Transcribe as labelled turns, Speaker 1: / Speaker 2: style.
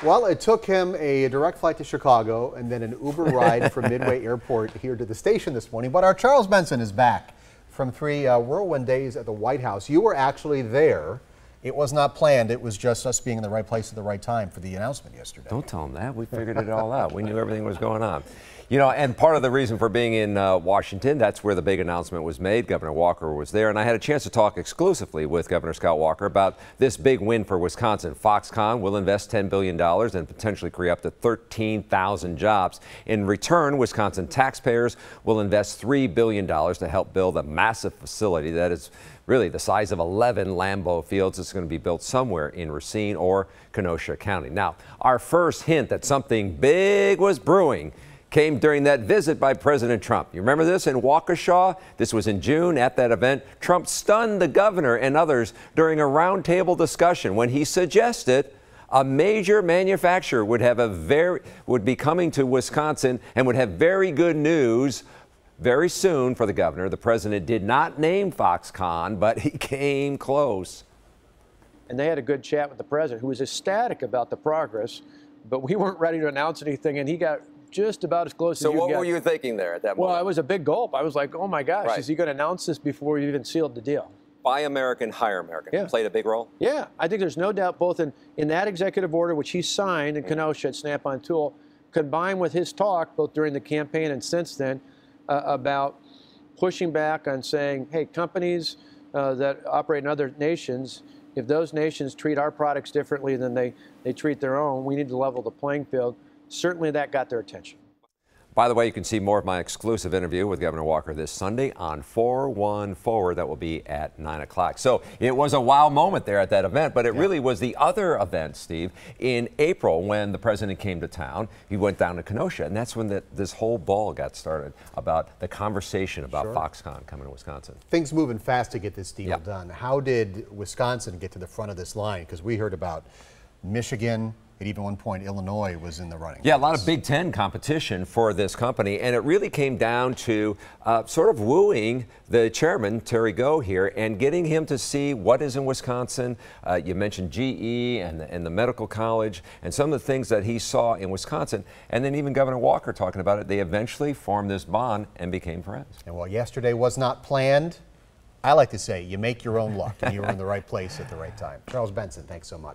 Speaker 1: Well, it took him a direct flight to Chicago and then an Uber ride from Midway Airport here to the station this morning. But our Charles Benson is back from 3 whirlwind days at the White House. You were actually there. It was not planned. It was just us being in the right place at the right time for the announcement yesterday.
Speaker 2: Don't tell them that. We figured it all out. We knew everything was going on. You know, and part of the reason for being in Washington, that's where the big announcement was made. Governor Walker was there, and I had a chance to talk exclusively with Governor Scott Walker about this big win for Wisconsin. Foxconn will invest $10 billion and potentially create up to 13,000 jobs. In return, Wisconsin taxpayers will invest $3 billion to help build a massive facility that is really the size of 11 Lambeau fields. It's going to be built somewhere in Racine or Kenosha County. Now, our first hint that something big was brewing came during that visit by President Trump. You remember this in Waukesha? This was in June. At that event, Trump stunned the governor and others during a roundtable discussion when he suggested a major manufacturer would be coming to Wisconsin and would have very good news very soon for the governor. The president did not name Foxconn, but he came close.
Speaker 3: And they had a good chat with the president, who was ecstatic about the progress, but we weren't ready to announce anything, and he got just about as close as you
Speaker 2: So what
Speaker 3: get.
Speaker 2: were you thinking there at that moment?
Speaker 3: Well, it was a big gulp. I was like, oh my gosh,
Speaker 2: Right.
Speaker 3: is he going to announce this before you even sealed the deal?
Speaker 2: Buy American, hire American.
Speaker 3: Yeah.
Speaker 2: Played a big role?
Speaker 3: Yeah, I think there's no doubt both in that executive order, which he signed in Kenosha at Snap-on Tool, combined with his talk, both during the campaign and since then, about pushing back on saying, hey, companies that operate in other nations, if those nations treat our products differently than they treat their own, we need to level the playing field. Certainly that got their attention.
Speaker 2: By the way, you can see more of my exclusive interview with Governor Walker this Sunday on 4-1 Forward. That will be at 9 o'clock. So it was a wow moment there at that event, but it really was the other event, Steve, in April when the president came to town. He went down to Kenosha, and that's when this whole ball got started about the conversation about Foxconn coming to Wisconsin.
Speaker 1: Things moving fast to get this deal
Speaker 2: Yeah.
Speaker 1: done. How did Wisconsin get to the front of this line? Because we heard about Michigan. At even one point, Illinois was in the running.
Speaker 2: Yeah, a lot of Big Ten competition for this company, and it really came down to sort of wooing the chairman, Terry Go, here, and getting him to see what is in Wisconsin. You mentioned GE and the medical college and some of the things that he saw in Wisconsin, and then even Governor Walker talking about it. They eventually formed this bond and became friends.
Speaker 1: And while yesterday was not planned, I like to say you make your own luck, and you were in the right place at the right time. Charles Benson, thanks so much.